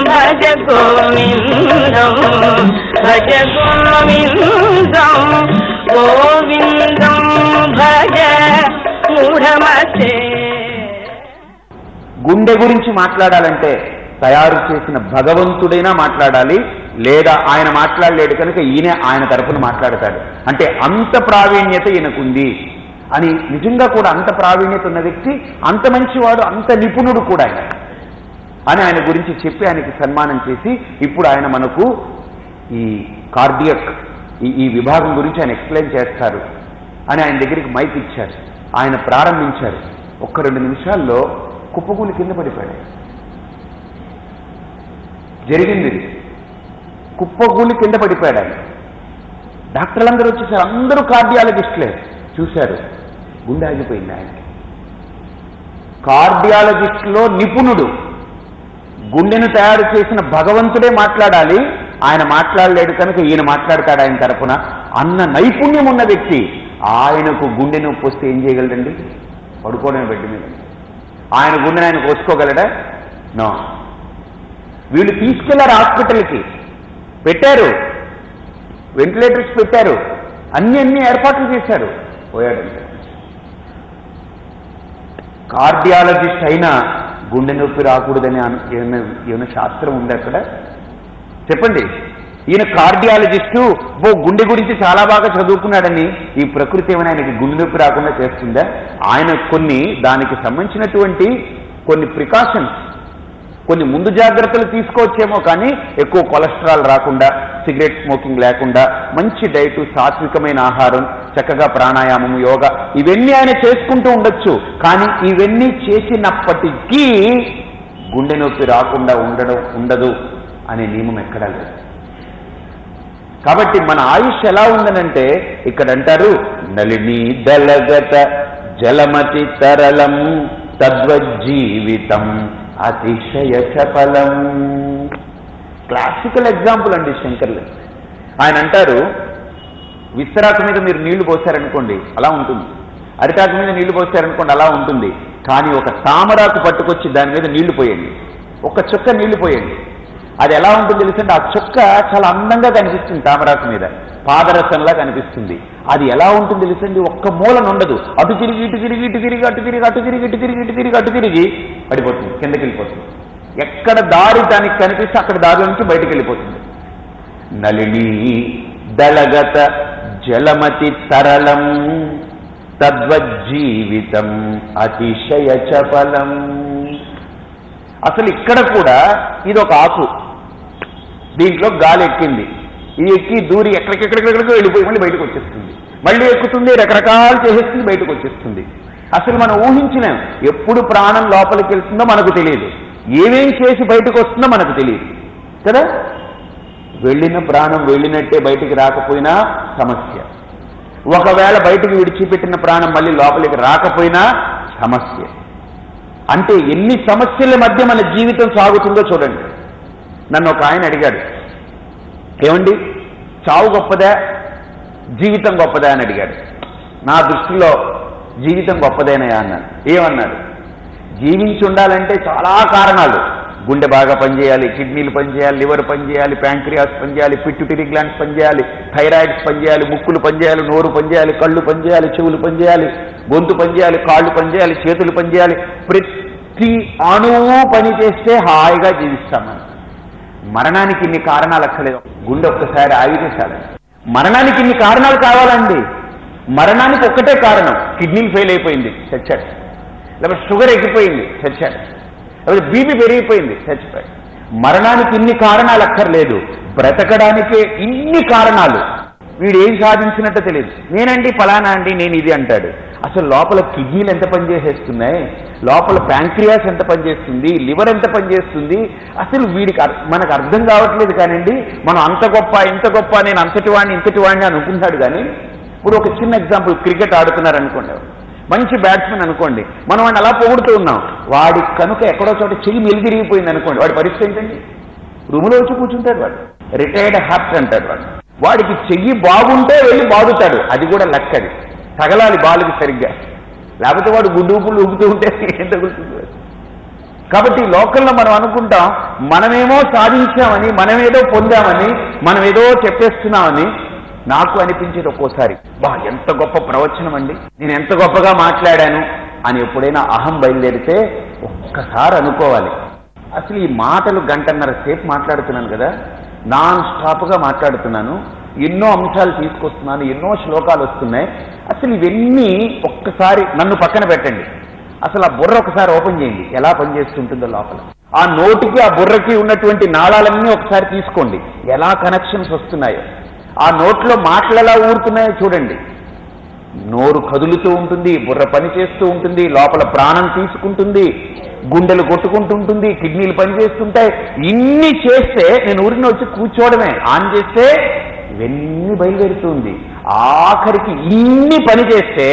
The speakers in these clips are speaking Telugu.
భజ గోవిందం భజ గోవిందం గోవిందం భజ మూఢమతే. గుండె గురించి మాట్లాడాలంటే తయారు చేసిన భగవంతుడైనా మాట్లాడాలి, లేదా ఆయన మాట్లాడలేడు కనుక ఈయన ఆయన తరఫున మాట్లాడతాడు. అంటే అంత ప్రావీణ్యత ఈయనకుంది అని, నిజంగా కూడా అంత ప్రావీణ్యత ఉన్న వ్యక్తి, అంత మంచివాడు, అంత నిపుణుడు కూడా ఆయన అని ఆయన గురించి చెప్పి ఆయనకి సన్మానం చేసి, ఇప్పుడు ఆయన మనకు ఈ కార్డియక్ ఈ విభాగం గురించి ఆయన ఎక్స్ప్లెయిన్ చేస్తారు అని ఆయన దగ్గరికి మైక్ ఇచ్చారు. ఆయన ప్రారంభించారు. 1-2 నిమిషాల్లో కుప్పకూలి కింద పడిపోయాడు. జరిగింది, కుప్పకూలి కింద పడిపోయాడు ఆయన. డాక్టర్లందరూ వచ్చేసారు, అందరూ కార్డియాలజిస్టులే చూశారు. గుండె ఆగిపోయింది ఆయనకి. కార్డియాలజిస్టులో నిపుణుడు, గుండెను తయారు చేసిన భగవంతుడే మాట్లాడాలి, ఆయన మాట్లాడలేడు కనుక ఈయన మాట్లాడతాడు ఆయన తరపున అన్న నైపుణ్యం ఉన్న వ్యక్తి ఆయనకు గుండె నొప్పి వస్తే ఏం చేయగలడండి? పడుకోవడమే బెడ్ మీద. ఆయన గుండెని ఆయన కోసుకోగలడా? నో. వీళ్ళు తీసుకెళ్లారు హాస్పిటల్కి, పెట్టారు, వెంటిలేటర్స్ పెట్టారు, అన్ని ఏర్పాట్లు చేశారు, పోయాడంటే. కార్డియాలజిస్ట్ అయినా గుండె నొప్పి రాకూడదని ఏమైనా శాస్త్రం ఉంది అక్కడ? చెప్పండి. ఈయన కార్డియాలజిస్టు, గుండె గురించి చాలా బాగా చదువుకున్నాడని ఈ ప్రకృతి ఏమైనా ఆయనకి గుండె నొప్పి రాకుండా చేస్తుందా? ఆయన దానికి సంబంధించినటువంటి కొన్ని ప్రికాషన్స్, కొన్ని ముందు జాగ్రత్తలు తీసుకోవచ్చేమో, కానీ ఎక్కువ కొలెస్ట్రాల్ రాకుండా, సిగరెట్ స్మోకింగ్ లేకుండా, మంచి డైటు, సాత్వికమైన ఆహారం, చక్కగా ప్రాణాయామం, యోగా, ఇవన్నీ ఆయన చేసుకుంటూ ఉండొచ్చు. కానీ ఇవన్నీ చేసినప్పటికీ గుండె నొప్పి రాకుండా ఉండదు అనే నియమం ఎక్కడా లేదు. కాబట్టి మన ఆయుష్ ఎలా ఉందనంటే ఇక్కడ అంటారు, నలిని దళగత జలమతి తరళం తద్వజ్జీవితం అతిశయ చపలం. క్లాసికల్ ఎగ్జాంపుల్ అండి శంకర్లు. ఆయన అంటారు, విస్తరాకు మీద మీరు నీళ్లు పోసారనుకోండి అలా ఉంటుంది, అరిటాకు మీద నీళ్లు పోసారనుకోండి అలా ఉంటుంది. కానీ ఒక తామరాకు పట్టుకొచ్చి దాని మీద నీళ్లు పోయండి, ఒక చుక్క నీళ్లు పోయండి, అది ఎలా ఉంటుంది తెలుసండి? ఆ చుక్క చాలా అందంగా కనిపిస్తుంది, తామరాకు మీద పాదరసంలా కనిపిస్తుంది. అది ఎలా ఉంటుంది తెలుసండి? ఒక్క మూలన ఉండదు, అటు తిరిగి ఇటు తిరిగి ఇటు తిరిగి అటు తిరిగి అటు తిరిగి ఇటు తిరిగి ఇటు తిరిగి అటు తిరిగి పడిపోతుంది, కిందకి వెళ్ళిపోతుంది. ఎక్కడ దారి దానికి కనిపిస్తే అక్కడ దారిలో నుంచి బయటికి వెళ్ళిపోతుంది. నలిని దళగత జలమతి తరళం తద్వజ్జీవితం అతిశయ చపలం. అసలు ఇక్కడ కూడా ఇది ఒక ఆకు, దీంట్లో గాలి ఎక్కింది, ఇది ఎక్కి దూరి ఎక్కడికెక్కడికెక్కడికో వెళ్ళిపోయి మళ్ళీ బయటకు వచ్చేస్తుంది, మళ్ళీ ఎక్కుతుంది, రకరకాలు చేసేస్తుంది, బయటకు వచ్చేస్తుంది. అసలు మనం ఊహించలేం ఎప్పుడు ప్రాణం లోపలికి వెళ్తుందో మనకు తెలియదు, ఏమేం చేసి బయటకు వస్తుందో మనకు తెలియదు కదా. వెళ్ళిన ప్రాణం వెళ్ళినట్టే బయటికి రాకపోయినా సమస్య, ఒకవేళ బయటికి విడిచిపెట్టిన ప్రాణం మళ్ళీ లోపలికి రాకపోయినా సమస్య. అంటే ఎన్ని సమస్యల మధ్య మన జీవితం సాగుతుందో చూడండి. నన్ను ఒక ఆయన అడిగాడు, ఏమండి చావు గొప్పదా జీవితం గొప్పదా అని అడిగాడు. నా దృష్టిలో జీవితం గొప్పదేనయా అన్నాడు. ఏమన్నాడు? జీవించి ఉండాలంటే చాలా కారణాలు, గుండె బాగా పనిచేయాలి, కిడ్నీలు పనిచేయాలి, లివర్ పనిచేయాలి, ప్యాంక్రియాస్ పనిచేయాలి, పిట్యూటరీ గ్లాండ్స్ పనిచేయాలి, థైరాయిడ్స్ పనిచేయాలి, ముక్కులు పనిచేయాలి, నోరు పనిచేయాలి, కళ్ళు పనిచేయాలి, చెవులు పనిచేయాలి, గొంతు పనిచేయాలి, కాళ్ళు పనిచేయాలి, చేతులు పనిచేయాలి, ప్రతి అణువు పని చేస్తే హాయిగా జీవిస్తామని. మరణానికి ఇన్ని కారణాలు అక్కర్లేదు, గుండె ఒక్కసారి ఆగితే చాలు. మరణానికి ఇన్ని కారణాలు కావాలండి? మరణానికి ఒక్కటే కారణం, కిడ్నీలు ఫెయిల్ అయిపోయింది చచ్చాడు, లేకపోతే షుగర్ ఎక్కిపోయింది చచ్చాడు, లేకపోతే బీపీ పెరిగిపోయింది చచ్చిపోయాడు. మరణానికి ఇన్ని కారణాలు అక్కర్లేదు, బ్రతకడానికే ఇన్ని కారణాలు. వీడు ఏం సాధించినట్టు తెలియదు, నేనండి ఫలానా అండి నేను ఇది అంటాడు. అసలు లోపల కిడ్నీలు ఎంత పనిచేసేస్తున్నాయి, లోపల ప్యాంక్రియాస్ ఎంత పనిచేస్తుంది, లివర్ ఎంత పనిచేస్తుంది, అసలు వీడికి మనకు అర్థం కావట్లేదు. కానివ్వండి మనం అంత గొప్ప ఇంత గొప్ప, నేను అంతటి వాడిని ఇంతటి వాడిని అనుకుంటాడు. కానీ ఇప్పుడు ఒక చిన్న ఎగ్జాంపుల్, క్రికెట్ ఆడుతున్నారు అనుకోండి, మంచి బ్యాట్స్మెన్ అనుకోండి, మనం వాడిని అలా పొగుడుతూ ఉన్నాం, వాడి కనుక ఎక్కడో చోట చెయ్యి మెలిగిరిగిపోయింది అనుకోండి, వాడి పరిస్థితి ఏంటండి? రూములో వచ్చి కూర్చుంటాడు వాడు, రిటైర్డ్ హార్ట్ అంటాడు వాడు. వాడికి చెయ్యి బాగుంటే వెళ్ళి బాగుతాడు, అది కూడా లక్కది, తగలాలి బాలుకి సరిగ్గా, లేకపోతే వాడు గుడ్డూపులు ఊపుతూ ఉంటే ఏం తగులుతుంది. కాబట్టి ఈ లోకంలో మనం అనుకుంటాం మనమేమో సాధించామని, మనమేదో పొందామని, మనమేదో చెప్పేస్తున్నామని. నాకు అనిపించేది ఒక్కోసారి, బా ఎంత గొప్ప ప్రవచనం అండి, నేను ఎంత గొప్పగా మాట్లాడాను అని ఎప్పుడైనా అహం బయలుదేరితే ఒక్కసారి అనుకోవాలి, అసలు ఈ మాటలు గంటన్నర సేపు మాట్లాడుతున్నాను కదా, నాన్ స్టాప్గా మాట్లాడుతున్నాను, ఎన్నో అంశాలు తీసుకొస్తున్నాను, ఎన్నో శ్లోకాలు వస్తున్నాయి. అసలు ఇవన్నీ ఒక్కసారి నన్ను పక్కన పెట్టండి, అసలు ఆ బుర్ర ఒకసారి ఓపెన్ చేయండి, ఎలా పనిచేస్తుంటుందో లోపల. ఆ నోటికి ఆ బుర్రకి ఉన్నటువంటి నాళాలన్నీ ఒకసారి తీసుకోండి, ఎలా కనెక్షన్స్ వస్తున్నాయో. ఆ నోట్లో మాటలు ఎలా ఊరుతున్నాయో చూడండి. నోరు కదులుతూ ఉంటుంది, బుర్ర పని చేస్తూ ఉంటుంది, లోపల ప్రాణం తీసుకుంటుంది, గుండెలు కొట్టుకుంటుంటుంది, కిడ్నీలు పనిచేస్తుంటాయి. ఇన్ని చేస్తే నేను ఊరిని వచ్చి కూర్చోవడమే, ఆన్ చేస్తే ఇవన్నీ బయలుదేరుతుంది. ఆఖరికి ఇన్ని పని చేస్తే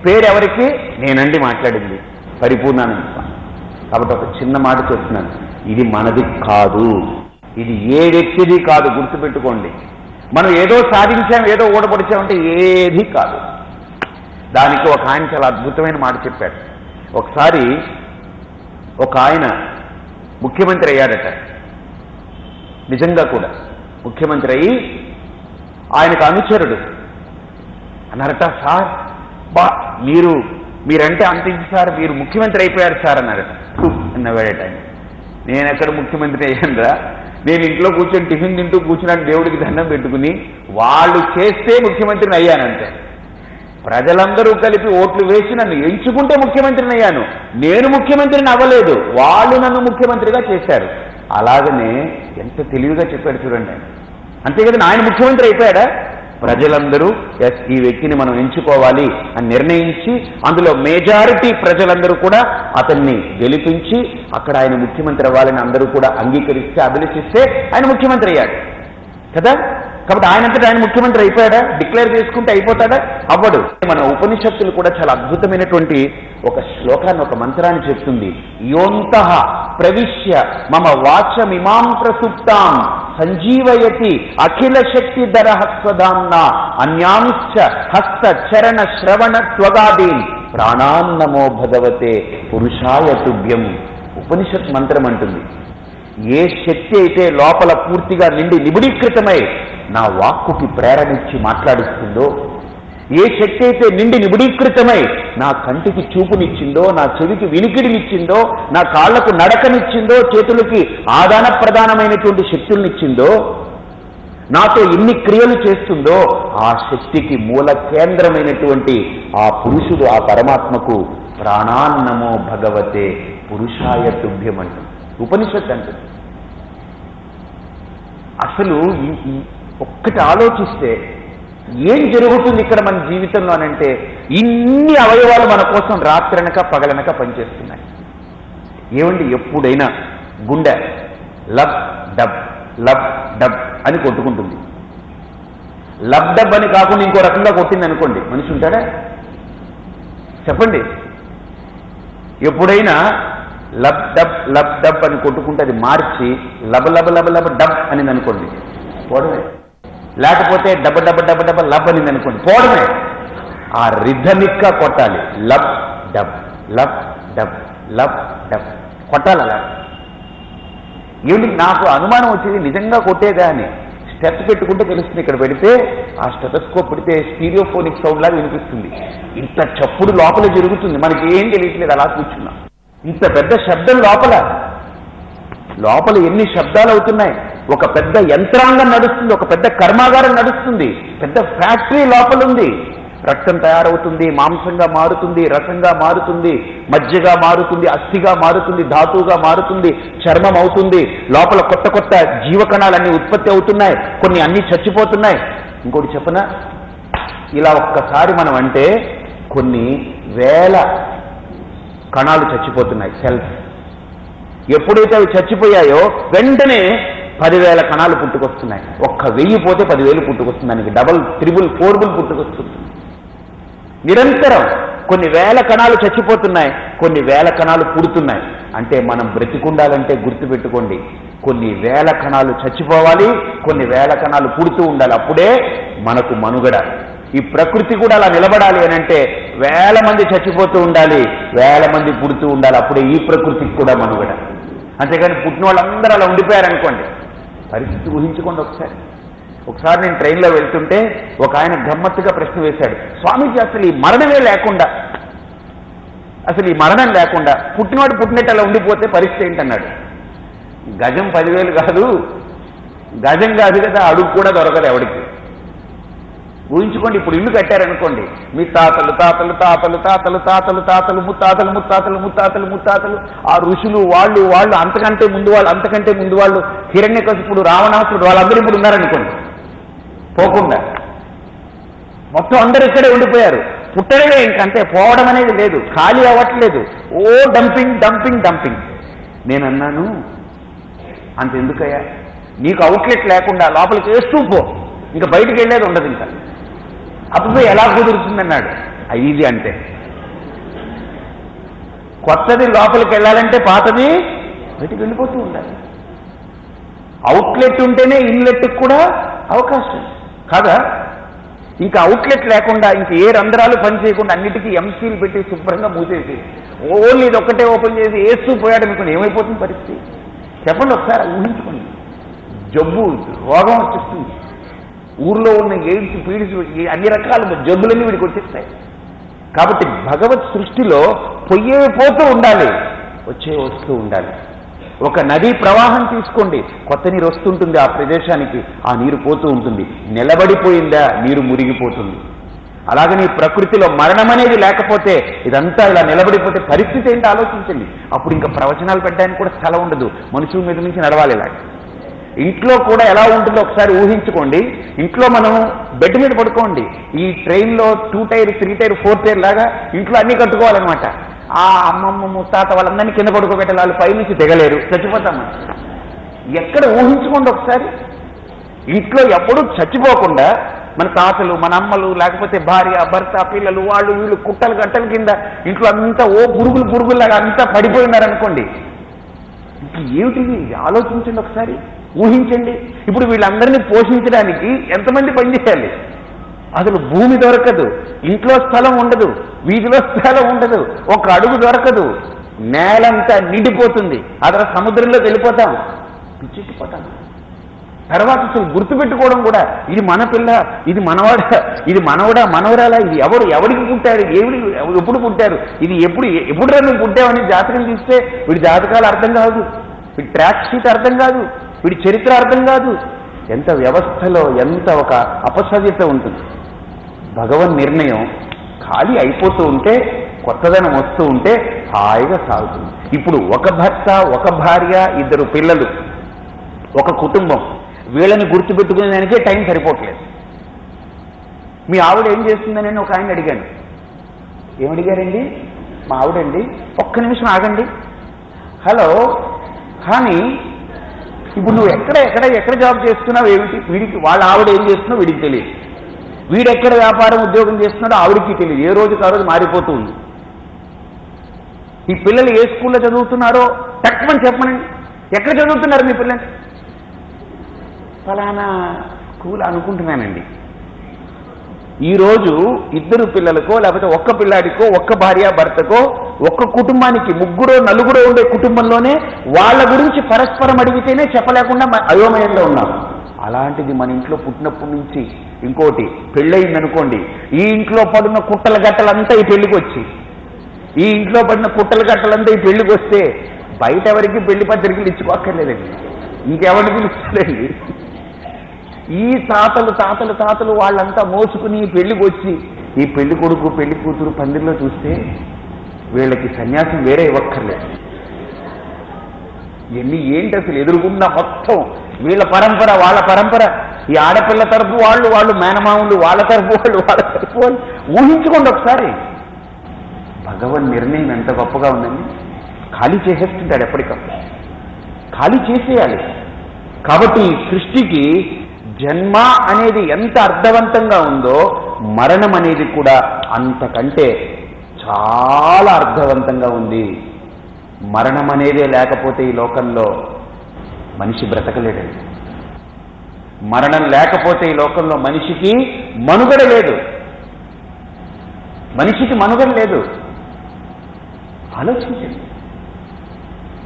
పేరెవరికి? నేనండి మాట్లాడింది, పరిపూర్ణానంద స్వామి. కాబట్టి ఒక చిన్న మాట చెప్తున్నాను, ఇది మనది కాదు, ఇది ఏ వ్యక్తిది కాదు, గుర్తుపెట్టుకోండి. మనం ఏదో సాధించాం, ఏదో ఓడపడిచామంటే ఏది కాదు. దానికి ఒక ఆయన చాలా అద్భుతమైన మాట చెప్పాడు. ఒకసారి ఒక ఆయన ముఖ్యమంత్రి అయ్యాడట, నిజంగా కూడా ముఖ్యమంత్రి అయ్యి ఆయనకు అనుచరుడు అన్నారట, సార్ బా మీరంటే అంత సార్, మీరు ముఖ్యమంత్రి అయిపోయారు సార్ అన్నారట. అన్నవాడట ఆయన, నేను ఎక్కడ ముఖ్యమంత్రి అయ్యానురా, నేను ఇంట్లో కూర్చొని టిఫిన్ తింటూ కూర్చున్నాను, దేవుడికి దండం పెట్టుకుని, వాళ్ళు చేస్తే ముఖ్యమంత్రిని అయ్యానంటే. ప్రజలందరూ కలిపి ఓట్లు వేసి నన్ను ఎంచుకుంటే ముఖ్యమంత్రిని అయ్యాను, నేను ముఖ్యమంత్రిని అవ్వలేదు, వాళ్ళు నన్ను ముఖ్యమంత్రిగా చేశారు. అలాగనే ఎంత తెలివిగా చెప్పాడు చూడండి ఆయన. అంతే కదా, ఆయన ముఖ్యమంత్రి అయిపోయాడా? ప్రజలందరూ ఎస్ ఈ వ్యక్తిని మనం ఎంచుకోవాలి అని నిర్ణయించి, అందులో మెజారిటీ ప్రజలందరూ కూడా అతన్ని గెలిపించి అక్కడ ఆయన ముఖ్యమంత్రి అవ్వాలని అందరూ కూడా అంగీకరిస్తే, అభిలషిస్తే ఆయన ముఖ్యమంత్రి అయ్యాడు కదా. కాబట్టి ఆయనంతటా ఆయన ముఖ్యమంత్రి అయిపోయాడా? డిక్లేర్ చేసుకుంటే అయిపోతాడా? అవ్వడు. మన ఉపనిషత్తులు కూడా చాలా అద్భుతమైనటువంటి ఒక శ్లోకాన్ని, ఒక మంత్రాన్ని చెప్తుంది. యోంతః ప్రవిశ్య మమ వాచమిమాం ప్రసుప్తాం సంజీవయతి అఖిల శక్తి ధరః స్వధామ్నా అన్యాంశ్చ హస్త చరణ శ్రవణ త్వగాదీన్ ప్రాణాన్నమో భగవతే పురుషాయ తుభ్యం. ఉపనిషత్ మంత్రం అంటుంది, ఏ శక్తి అయితే లోపల పూర్తిగా నిండి నిబిడీకృతమై నా వాక్కుకి ప్రేరణించి మాట్లాడిస్తుందో, ఏ శక్తి అయితే నిండి నిబిడీకృతమై నా కంటికి చూపునిచ్చిందో, నా చెవికి వినికిడినిచ్చిందో, నా కాళ్లకు నడకనిచ్చిందో, చేతులకి ఆదాన ప్రధానమైనటువంటి శక్తులనిచ్చిందో, నాతో ఎన్ని క్రియలు చేస్తుందో, ఆ శక్తికి మూల కేంద్రమైనటువంటి ఆ పురుషుడు, ఆ పరమాత్మకు ప్రాణాన్నమో భగవతే పురుషాయ తుభ్యం అంటుంది ఉపనిషత్తు అంటుంది. అసలు ఒక్కటి ఆలోచిస్తే ఏం జరుగుతుంది ఇక్కడ మన జీవితంలో అనంటే, ఇన్ని అవయవాలు మన కోసం రాత్రనక పగలనక పనిచేస్తున్నాయి. ఏమండి, ఎప్పుడైనా గుండె లబ్ డబ్ లబ్ డబ్ అని కొట్టుకుంటుంది. లబ్ డబ్ అని కాకుండా ఇంకో రకంగా కొట్టింది అనుకోండి, మనిషి ఉంటాడా? చెప్పండి. ఎప్పుడైనా లబ్ డబ్ అని కొట్టుకుంటే అది మార్చి లబ లబ లబ లబ డబ్ అనింది అనుకోండి, పోవడమే. లేకపోతే డబ డబ డబ డబ లబ్ అనింది అనుకోండి, పోవడమే. ఆ రిథమిక్గా కొట్టాలి, lub dub lub dub lub dub కొట్టాలి. అలా ఏమిటి, నాకు అనుమానం వచ్చేది నిజంగా కొట్టేదా అని. స్టెప్ పెట్టుకుంటే తెలుస్తుంది. ఇక్కడ పెడితే ఆ స్టెటస్కోప్ పెడితే స్టీరియోఫోనిక్ సౌండ్ లాగా వినిపిస్తుంది. ఇంత చప్పుడు లోపల జరుగుతుంది, మనకి ఏం తెలియట్లేదు, అలా కూర్చున్నాం. ఇంత పెద్ద శబ్దం లోపల ఎన్ని శబ్దాలు అవుతున్నాయి. ఒక పెద్ద యంత్రాంగం నడుస్తుంది, ఒక పెద్ద కర్మాగారం నడుస్తుంది, పెద్ద ఫ్యాక్టరీ లోపల ఉంది. రక్తం తయారవుతుంది, మాంసంగా మారుతుంది, రసంగా మారుతుంది, మజ్జిగా మారుతుంది, అస్థిగా మారుతుంది, ధాతువుగా మారుతుంది, చర్మం అవుతుంది. లోపల కొత్త కొత్త జీవకణాలన్నీ ఉత్పత్తి అవుతున్నాయి, కొన్ని అన్ని చచ్చిపోతున్నాయి. ఇంకోటి చెప్పనా, ఇలా ఒక్కసారి మనం అంటే కొన్ని వేల కణాలు చచ్చిపోతున్నాయి, సెల్స్. ఎప్పుడైతే అవి చచ్చిపోయాయో వెంటనే 10,000 కణాలు పుట్టుకొస్తున్నాయి. 1000 పోతే 10,000 పుట్టుకొస్తుంది. దానికి డబుల్, త్రిబుల్, ఫోర్బుల్ పుట్టుకొస్తుంది. నిరంతరం కొన్ని వేల కణాలు చచ్చిపోతున్నాయి, కొన్ని వేల కణాలు పుడుతున్నాయి. అంటే మనం బ్రతికుండాలంటే గుర్తుపెట్టుకోండి, కొన్ని వేల కణాలు చచ్చిపోవాలి, కొన్ని వేల కణాలు పుడుతూ ఉండాలి. అప్పుడే మనకు మనుగడ. ఈ ప్రకృతి కూడా అలా నిలబడాలి అని అంటే వేల మంది చచ్చిపోతూ ఉండాలి, వేల మంది పుడుతూ ఉండాలి. అప్పుడే ఈ ప్రకృతికి కూడా మనుగడ. అంతేగాని పుట్టిన వాళ్ళందరూ అలా ఉండిపోయారనుకోండి, పరిస్థితి ఊహించుకోండి. ఒకసారి నేను ట్రైన్లో వెళ్తుంటే ఒక ఆయన గమ్మత్తుగా ప్రశ్న వేశాడు, స్వామీజీ అసలు ఈ మరణమే లేకుండా, అసలు ఈ మరణం లేకుండా పుట్టినవాడు పుట్టినట్టు అలా ఉండిపోతే పరిస్థితి ఏంటన్నాడు. గజం 10,000 కాదు, గజం కాదు కదా, అడుగు కూడా దొరకదు ఎవడికి. ఊహించుకోండి, ఇప్పుడు ఇల్లు కట్టారనుకోండి, మీ తాతలు తాతలు తాతలు తాతలు తాతలు తాతలు ముత్తాతలు ముత్తాతలు ముత్తాతలు ముత్తాతలు, ఆ ఋషులు వాళ్ళు వాళ్ళు అంతకంటే ముందు వాళ్ళు అంతకంటే ముందు వాళ్ళు, హిరణ్యకశిపుడు, రావణాసురుడు, వాళ్ళందరూ ఇప్పుడు ఉన్నారనుకోండి. పోకుండా మొత్తం అందరూ ఇక్కడే ఉండిపోయారు. పుట్టడమే ఇంకంతే, పోవడం అనేది లేదు, ఖాళీ అవ్వట్లేదు. ఓ డంపింగ్ డంపింగ్ డంపింగ్. నేనన్నాను, అంతెందుకయ్యా, నీకు అవుట్లెట్ లేకుండా లోపలికి వేస్తూ పో, ఇంకా బయటికి వెళ్ళేది ఉండదు. ఇంకా అప్పుడు ఎలా కుదురుతుందన్నాడు. ఇది అంటే కొత్తది లోపలికి వెళ్ళాలంటే పాతది బయటికి వెళ్ళిపోతూ ఉండాలి. అవుట్లెట్ ఉంటేనే ఇన్లెట్కి కూడా అవకాశం కాదా. ఇంకా అవుట్లెట్ లేకుండా, ఇంక ఏ రంధ్రాలు పని చేయకుండా అన్నిటికీ ఎంసీలు పెట్టి శుభ్రంగా మూసేసి ఓన్లీ ఇది ఒక్కటే ఓపెన్ చేసి వేస్తూ పోయాడు అనుకుని ఏమైపోతుంది పరిస్థితి చెప్పండి. ఒకసారి ఊహించుకోండి. జబ్బు, రోగం వచ్చేస్తుంది. ఊర్లో ఉన్న ఎయిడ్స్, పీడిస్, అన్ని రకాల జబ్బులన్నీ వీడికి వచ్చేస్తాయి. కాబట్టి భగవత్ సృష్టిలో పోతూ ఉండాలి, వస్తూ ఉండాలి. ఒక నదీ ప్రవాహం తీసుకోండి, కొత్త నీరు వస్తుంటుంది ఆ ప్రదేశానికి, ఆ నీరు పోతూ ఉంటుంది. నిలబడిపోయిందా నీరు మురిగిపోతుంది. అలాగని ప్రకృతిలో మరణం అనేది లేకపోతే, ఇదంతా ఇలా నిలబడిపోతే పరిస్థితి ఏంటో ఆలోచించండి. అప్పుడు ఇంకా ప్రవచనాలు పెట్టడానికి కూడా స్థలం ఉండదు, మనుషుల మీద నుంచి నడవాలి. ఇలా ఇంట్లో కూడా ఎలా ఉంటుందో ఒకసారి ఊహించుకోండి. ఇంట్లో మనం బెడ్ మీద పడుకోండి. ఈ ట్రైన్లో 2 టైర్ 3 టైర్ 4 టైర్ లాగా ఇంట్లో అన్నీ కట్టుకోవాలన్నమాట. ఆ అమ్మమ్మ ముత్తాత వాళ్ళందరినీ కింద పడుకోబెట్టాలి, వాళ్ళు పైనుంచి దిగలేరు, చచ్చిపోతాం. ఎక్కడ ఊహించుకోండి ఒకసారి. ఇంట్లో ఎప్పుడూ చచ్చిపోకుండా మన తాతలు, మన అమ్మలు, లేకపోతే భార్య, భర్త, పిల్లలు, వాళ్ళు వీళ్ళు కుట్టలు గట్టల కింద ఇంట్లో అంతా పురుగులాగా అంతా పడిపోయినారనుకోండి. ఏమిటిది ఆలోచించండి ఒకసారి, ఊహించండి. ఇప్పుడు వీళ్ళందరినీ పోషించడానికి ఎంతమంది పనిచేయాలి? అసలు భూమి దొరకదు, ఇంట్లో స్థలం ఉండదు, వీధిలో స్థలం ఉండదు, ఒక అడుగు దొరకదు, నేలంతా నిండిపోతుంది. అక్కడ సముద్రంలోకి వెళ్ళిపోతాం, పిచ్చెక్కిపోతాం. తర్వాత అసలు గుర్తుపెట్టుకోవడం కూడా, ఇది మన పిల్ల, ఇది మనవాడా, ఇది మనవడా మనవరాలా, ఇది ఎవరికి పుట్టారు, ఎప్పుడు పుట్టారు, ఇది ఎప్పుడు నువ్వు పుట్టావని జాతకం తీస్తే వీడి జాతకాలు అర్థం కాదు, వీడి ట్రాక్ షీట్ అర్థం కాదు, వీడి చరిత్ర అర్థం కాదు. ఎంత వ్యవస్థలో ఎంత ఒక అపసవ్యత ఉంటుంది. భగవన్ నిర్ణయం ఖాళీ అయిపోతూ ఉంటే, కొత్తదనం వస్తూ ఉంటే హాయిగా సాగుతుంది. ఇప్పుడు ఒక భర్త, ఒక భార్య, 2 పిల్లలు, ఒక కుటుంబం, వీళ్ళని గుర్తుపెట్టుకునే దానికే టైం సరిపోవట్లేదు. మీ ఆవిడ ఏం చేస్తుందని ఒక ఆయన అడిగాను. ఏమడిగారండి? మా ఆవిడండి, ఒక్క నిమిషం ఆగండి, హలో, కానీ ఇప్పుడు నువ్వు ఎక్కడ జాబ్ చేస్తున్నావు ఏమిటి? వీడికి వాళ్ళ ఆవిడ ఏం చేస్తున్నావు వీడికి తెలియదు, వీడెక్కడ వ్యాపారం ఉద్యోగం చేస్తున్నాడో ఆవిడికి తెలియదు. ఏ రోజుకి ఆ రోజు మారిపోతూ ఉంది. ఈ పిల్లలు ఏ స్కూల్లో చదువుతున్నారో తక్కువని చెప్పమనండి. ఎక్కడ చదువుతున్నారు మీ పిల్లలు? ఫలానా స్కూల్ అనుకుంటున్నానండి. ఈరోజు 2 పిల్లలకో లేకపోతే ఒక్క పిల్లాడికో, ఒక్క భార్య భర్తకో, ఒక్క కుటుంబానికి 3 4 ఉండే కుటుంబంలోనే వాళ్ళ గురించి పరస్పరం అడిగితేనే చెప్పలేకుండా అయోమయంలో ఉన్నాం. అలాంటిది మన ఇంట్లో పుట్టినప్పటి నుంచి ఇంకోటి పెళ్ళయిందనుకోండి, ఈ ఇంట్లో పడిన కుట్టల గట్టలంతా ఈ పెళ్లికి వచ్చి, ఈ ఇంట్లో పడిన కుట్టల గట్టలంతా ఈ పెళ్లికి వస్తే బయట ఎవరికి పెళ్లి పత్రికలు ఇచ్చుకోక్కర్లేదండి, ఇంకెవరికి పిలుస్తలేండి. ఈ తాతలు వాళ్ళంతా మోసుకుని పెళ్లికి వచ్చి ఈ పెళ్లి కొడుకు పెళ్లి కూతురు పందిరిలో చూస్తే వీళ్ళకి సన్యాసం వేరే ఇవ్వక్కర్లేదు. ఏంటి అసలు ఎదురుగున్న మొత్తం వీళ్ళ పరంపర, వాళ్ళ పరంపర, ఈ ఆడపిల్ల తరపు వాళ్ళు మేనమాములు, వాళ్ళ తరపు వాళ్ళు ఊహించుకోండి ఒకసారి. భగవన్ నిర్ణయం ఎంత గొప్పగా ఉందండి. ఖాళీ చేసేస్తుంటాడు, ఎప్పటికప్పుడు ఖాళీ చేసేయాలి. కాబట్టి ఈ సృష్టికి జన్మ అనేది ఎంత అర్థవంతంగా ఉందో, మరణం అనేది కూడా అంతకంటే చాలా అర్థవంతంగా ఉంది. మరణం అనేదే లేకపోతే ఈ లోకంలో మనిషి బ్రతకలేడండి. మరణం లేకపోతే ఈ లోకంలో మనిషికి మనుగడ లేదు. మనిషికి మనుగడ లేదు. ఆలోచించండి.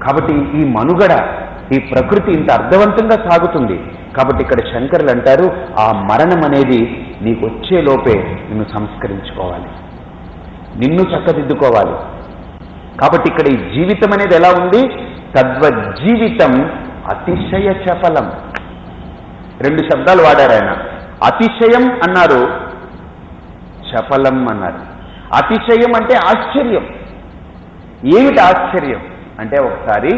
కాబట్టి ఈ మనుగడ, ఈ ప్రకృతి ఇంత అర్థవంతంగా సాగుతుంది. కాబట్టి ఇక్కడ శంకరులు అంటారు, ఆ మరణం అనేది నీకు వచ్చే లోపే నిన్ను సంస్కరించుకోవాలి, నిన్ను చక్కదిద్దుకోవాలి. కాబట్టి ఇక్కడ ఈ జీవితం అనేది ఎలా ఉంది? తద్వజ్జీవితం అతిశయ చపలం. 2 శబ్దాలు వాడారు ఆయన. అతిశయం అన్నారు, చపలం అన్నారు. అతిశయం అంటే ఆశ్చర్యం. ఏమిటి ఆశ్చర్యం అంటే, ఒకసారి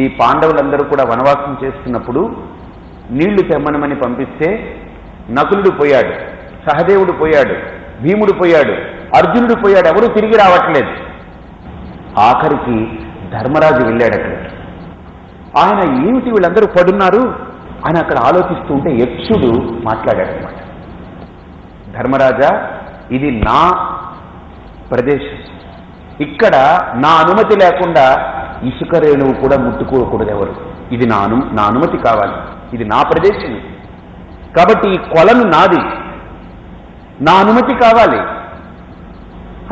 ఈ పాండవులందరూ కూడా వనవాసం చేస్తున్నప్పుడు నీళ్లు తెమ్మనమని పంపిస్తే నకులుడు పోయాడు, సహదేవుడు పోయాడు, భీముడు పోయాడు, అర్జునుడు పోయాడు, ఎవరు తిరిగి రావట్లేదు. ఆఖరికి ధర్మరాజు వెళ్ళాడు అక్కడ. ఆయన ఏమిటి వీళ్ళందరూ పడున్నారు అని అక్కడ ఆలోచిస్తూ ఉంటే యక్షుడు మాట్లాడాడనమాట. ధర్మరాజా, ఇది నా ప్రదేశం, ఇక్కడ నా అనుమతి లేకుండా ఇసుక రేణువు కూడా ముట్టుకోకూడదు ఎవరు. ఇది నా అనుమతి కావాలి, ఇది నా ప్రదేశం. కాబట్టి ఈ కొలను నాది, నా అనుమతి కావాలి.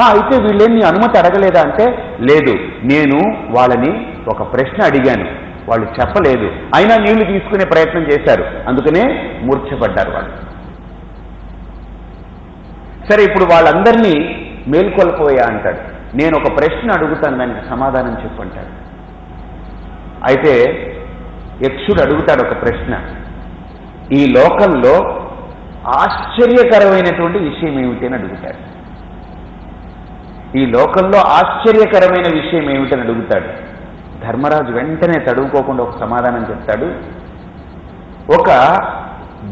అయితే వీళ్ళేం నీ అనుమతి అడగలేదా అంటే, లేదు, నేను వాళ్ళని ఒక ప్రశ్న అడిగాను, వాళ్ళు చెప్పలేదు, అయినా నీళ్లు తీసుకునే ప్రయత్నం చేశారు, అందుకనే మూర్ఛపడ్డారు వాళ్ళు. సరే, ఇప్పుడు వాళ్ళందరినీ మేల్కొల్పోయా అంటాడు. నేను ఒక ప్రశ్న అడుగుతాను, దానికి సమాధానం చెప్పంటాడు. అయితే యక్షుడు అడుగుతాడు ఒక ప్రశ్న, ఈ లోకంలో ఆశ్చర్యకరమైనటువంటి విషయం ఏమిటి అని అడుగుతాడు. ఈ లోకంలో ఆశ్చర్యకరమైన విషయం ఏమిటని అడుగుతాడు. ధర్మరాజు వెంటనే తడువుకోకుండా ఒక సమాధానం చెప్తాడు. ఒక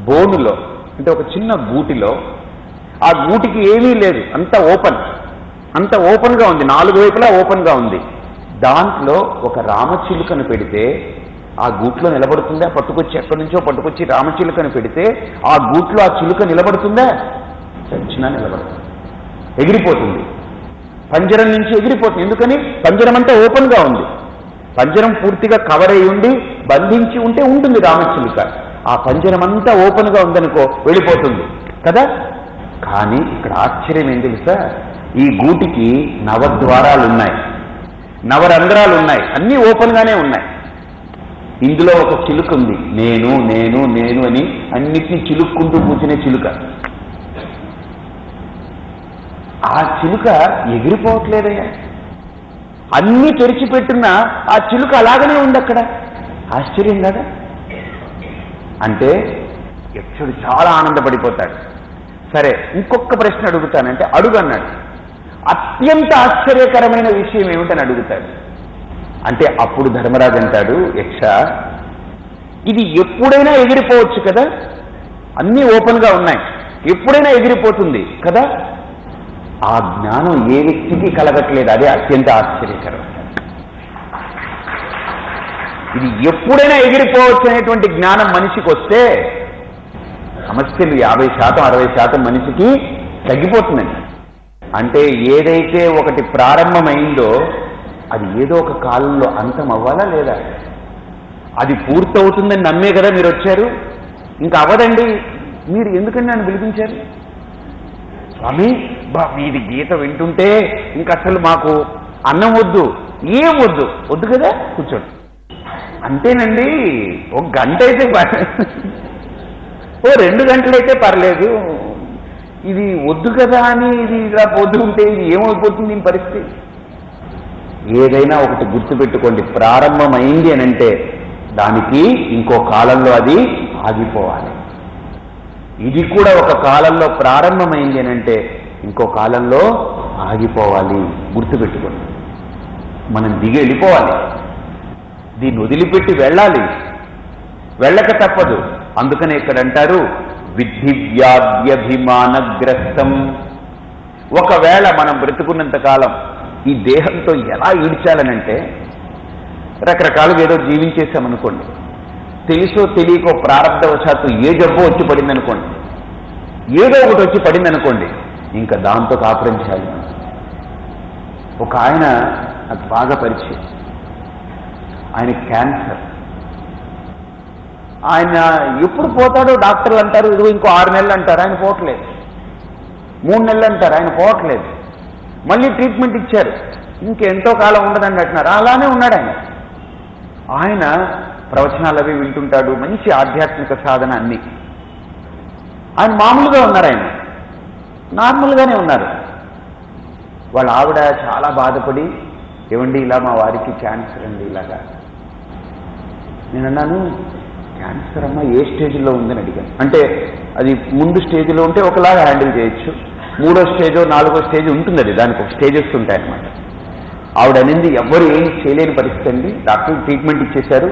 బోనులో, అంటే ఒక చిన్న గూటిలో, ఆ గూటికి ఏమీ లేదు, అంత ఓపెన్గా ఉంది, 4 వైపులా ఓపెన్గా ఉంది. దాంట్లో ఒక రామచిలుకను పెడితే ఆ గూట్లో నిలబడుతుందా? పట్టుకొచ్చి ఎక్కడి నుంచో పట్టుకొచ్చి రామచిలుకను పెడితే ఆ గూట్లో ఆ చిలుక నిలబడుతుందా? చచ్చినా నిలబడుతుంది, ఎగిరిపోతుంది, పంజరం నుంచి ఎగిరిపోతుంది. ఎందుకని? పంజరం అంతా ఓపెన్గా ఉంది. పంజరం పూర్తిగా కవర్ అయి ఉండి బంధించి ఉంటే ఉంటుంది రామచిలుక. ఆ పంజరం అంతా ఓపెన్గా ఉందనుకో, వెళ్ళిపోతుంది కదా. కానీ ఇక్కడ ఆశ్చర్యం ఏం తెలుసా? ఈ గూటికి 9 ద్వారాలు ఉన్నాయి, 9 రంధ్రాలు ఉన్నాయి, అన్నీ ఓపెన్గానే ఉన్నాయి. ఇందులో ఒక చిలుక ఉంది, నేను నేను నేను అని అన్నిటినీ చిలుక్కుంటూ కూర్చునే చిలుక. ఆ చిలుక ఎగిరిపోవట్లేదయ్యా, అన్నీ తెరిచిపెట్టున్నా ఆ చిలుక అలాగనే ఉంది అక్కడ. ఆశ్చర్యం కదా. అంటే యక్షుడు చాలా ఆనందపడిపోతాడు. సరే, ఇంకొక ప్రశ్న అడుగుతానంటే అడుగు అన్నాడు. అత్యంత ఆశ్చర్యకరమైన విషయం ఏమిటని అడుగుతాడు. అంటే అప్పుడు ధర్మరాజు అంటాడు, యక్ష, ఇది ఎప్పుడైనా ఎగిరిపోవచ్చు కదా, అన్నీ ఓపెన్గా ఉన్నాయి, ఎప్పుడైనా ఎగిరిపోతుంది కదా. ఆ జ్ఞానం ఏ వ్యక్తికి కలగట్లేదు, అదే అత్యంత ఆశ్చర్యకరం. ఇది ఎప్పుడైనా ఎగిరిపోవచ్చు అనేటువంటి జ్ఞానం మనిషికి వస్తే సమస్యలు 50% 60% మనిషికి తగ్గిపోతుందండి. అంటే ఏదైతే ఒకటి ప్రారంభమైందో అది ఏదో ఒక కాలంలో అంతం అవ్వాలా లేదా? అది పూర్తవుతుందని నమ్మే కదా మీరు వచ్చారు. ఇంకా అవ్వదండి. మీరు ఎందుకండి నన్ను పిలిపించారు? స్వామి, మీది గీత వింటుంటే ఇంక అసలు మాకు అన్నం వద్దు, ఏం వద్దు కదా, కూర్చోండి. అంతేనండి, 1 గంట అయితే ఓ 2 గంటలైతే పర్లేదు, ఇది వద్దు కదా అని ఇది ఇలా పోతూ ఉంటే ఇది ఏమైపోతుంది ఈ పరిస్థితి? ఏదైనా ఒకటి గుర్తుపెట్టుకోండి, ప్రారంభమైంది అని అంటే దానికి ఇంకో కాలంలో అది ఆగిపోవాలి. ఇది కూడా ఒక కాలంలో ప్రారంభమైంది అని అంటే ఇంకో కాలంలో ఆగిపోవాలి. గుర్తుపెట్టుకోండి, మనం దిగి వెళ్ళిపోవాలి, దీన్ని వదిలిపెట్టి వెళ్ళాలి, వెళ్ళక తప్పదు. అందుకనే ఇక్కడ అంటారు, విద్ధి వ్యాధ్యభిమానగ్రస్తం. ఒకవేళ మనం బ్రతుకున్నంత కాలం ఈ దేహంతో ఎలా ఈడ్చాలనంటే, రకరకాలుగా ఏదో జీవించేసామనుకోండి, తెలుసో తెలియకో ప్రారంభవశాత్తు ఏ జబ్బో వచ్చి పడిందనుకోండి, ఏదో ఒకటి వచ్చి పడిందనుకోండి, ఇంకా దాంతో కాపురం చేయాలి. ఒక ఆయన నాకు బాగా పరిచయం, ఆయన క్యాన్సర్. ఆయన ఎప్పుడు పోతాడో డాక్టర్లు అంటారు, ఇదిగో ఇంకో 6 నెలలు అంటారు, ఆయన పోవట్లేదు. 3 నెలలు అంటారు, ఆయన పోవట్లేదు. మళ్ళీ ట్రీట్మెంట్ ఇచ్చారు, ఇంకెంతో కాలం ఉండదండి అంటున్నారు. అలానే ఉన్నాడు ఆయన. ఆయన ప్రవచనాలు అవి వింటుంటాడు, మంచి ఆధ్యాత్మిక సాధన అన్ని. ఆయన మామూలుగా ఉన్నారు, ఆయన నార్మల్గానే ఉన్నారు. వాళ్ళ ఆవిడ చాలా బాధపడి, ఏమండి ఇలా మా వారికి క్యాన్సర్ అండి ఇలాగా. నేను అన్నాను, క్యాన్సర్ అమ్మ ఏ స్టేజ్లో ఉందని అడిగాను. అంటే అది ముందు స్టేజ్లో ఉంటే ఒకలాగా హ్యాండిల్ చేయొచ్చు, 3వ స్టేజో 4వ స్టేజ్ ఉంటుంది, అది దానికి ఒక స్టేజెస్ ఉంటాయన్నమాట. ఆవిడ అనేది ఎవ్వరు ఏం చేయలేని పరిస్థితి అండి. డాక్టర్ ట్రీట్మెంట్ ఇచ్చేశారు,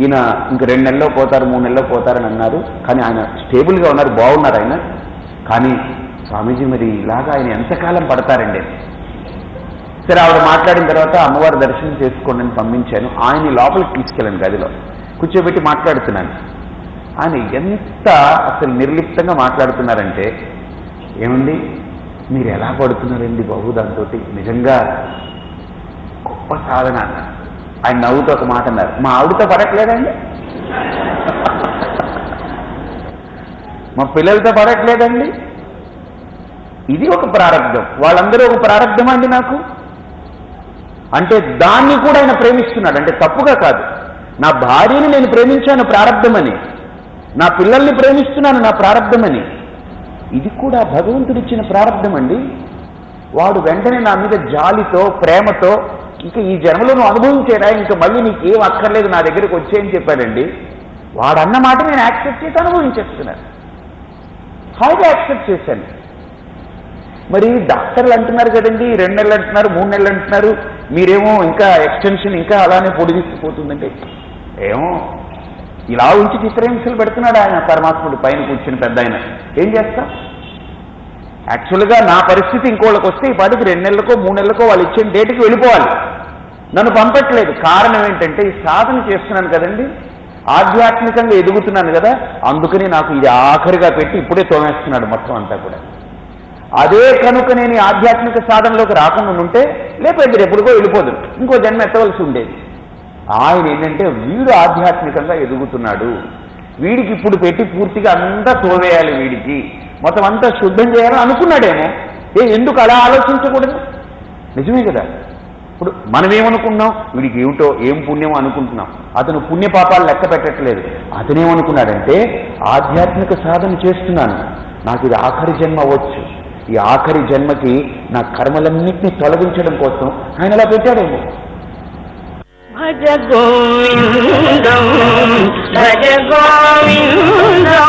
ఈయన ఇంక 2 నెలల్లో పోతారు 3 నెలల్లో పోతారని అన్నారు. కానీ ఆయన స్టేబుల్గా ఉన్నారు, బాగున్నారు ఆయన. కానీ స్వామీజీ మరి ఇలాగా ఆయన ఎంతకాలం పడతారండి? సరే, ఆవిడ మాట్లాడిన తర్వాత అమ్మవారి దర్శనం చేసుకోండి అని పంపించాను. ఆయన్ని లోపలికి తీసుకెళ్ళాను, గదిలో కూర్చోబెట్టి మాట్లాడుతున్నాను. ఆయన ఎంత అసలు నిర్లిప్తంగా మాట్లాడుతున్నారంటే, ఏమండి మీరు ఎలా పడుతున్నారండి బాబు, దాంతో నిజంగా గొప్ప సాధన అన్నారు. ఆయన నవ్వుతో ఒక మాట అన్నారు, మా ఆవిడతో పడట్లేదండి, మా పిల్లలతో పడట్లేదండి. ఇది ఒక ప్రారంధం, వాళ్ళందరూ ఒక ప్రారంధమా అండి నాకు? అంటే దాన్ని కూడా ఆయన ప్రేమిస్తున్నాడు. అంటే తప్పుగా కాదు, నా భార్యని నేను ప్రేమించాను ప్రారంధమని, నా పిల్లల్ని ప్రేమిస్తున్నాను నా ప్రారంధమని. ఇది కూడా భగవంతుడిచ్చిన ప్రారంధం అండి. వాడు వెంటనే నా మీద జాలితో ప్రేమతో, ఇంకా ఈ జన్మలో నువ్వు అనుభవించేరా, ఇంకా మళ్ళీ నీకు ఏం అక్కర్లేదు నా దగ్గరికి వచ్చేయని చెప్పాడండి. వాడు అన్న మాట నేను యాక్సెప్ట్ చేసి అనుభవించేస్తున్నాను, హాయిగా యాక్సెప్ట్ చేశాను. మరి డాక్టర్లు అంటున్నారు కదండి, 2 నెలలు అంటున్నారు, 3 నెలలు అంటున్నారు, మీరేమో ఇంకా ఎక్స్టెన్షన్ ఇంకా అలానే పొడిగిసిపోతుందంటే, ఏమో ఇలా ఉంచి చిత్రహింసలు పెడుతున్నాడు ఆయన పరమాత్ముడు పైన కూర్చుని పెద్ద ఆయన. ఏం చేస్తా? యాక్చువల్గా నా పరిస్థితి ఇంకోళ్ళకి వస్తే ఈ పాటికి 2 నెలలకో 3 నెలలకో వాళ్ళు ఇచ్చిన డేట్కి వెళ్ళిపోవాలి. నన్ను పంపట్లేదు. కారణం ఏంటంటే ఈ సాధన చేస్తున్నాను కదండి, ఆధ్యాత్మికంగా ఎదుగుతున్నాను కదా, అందుకని నాకు ఇది ఆఖరిగా పెట్టి ఇప్పుడే తోమేస్తున్నాడు మొత్తం అంతా కూడా. అదే కనుక నేను ఈ ఆధ్యాత్మిక సాధనలోకి రాకుండా ఉంటే లేకపోతే ఎప్పుడుకో వెళ్ళిపోదు, ఇంకో జన్మ ఎత్తవలసి ఉండేది. ఆయన ఏంటంటే వీడు ఆధ్యాత్మికంగా ఎదుగుతున్నాడు, వీడికి ఇప్పుడు పెట్టి పూర్తిగా అంతా తోవేయాలి, వీడికి మొత్తం అంతా శుద్ధం చేయాలని అనుకున్నాడేమో. ఎందుకు అలా ఆలోచించకూడదు? నిజమే కదా. ఇప్పుడు మనం ఏమనుకున్నాం, వీడికి ఏమిటో ఏం పుణ్యం అనుకుంటున్నాం. అతను పుణ్యపాపాలు లెక్క పెట్టట్లేదు. అతనేమనుకున్నాడంటే ఆధ్యాత్మిక సాధన చేస్తున్నాను, నాకు ఇది ఆఖరి జన్మ అవ్వచ్చు, ఈ ఆఖరి జన్మకి నా కర్మలన్నింటినీ తొలగించడం కోసం ఆయన అలా పెట్టాడేమో. భజ గోవిందం భజ గోవిందం.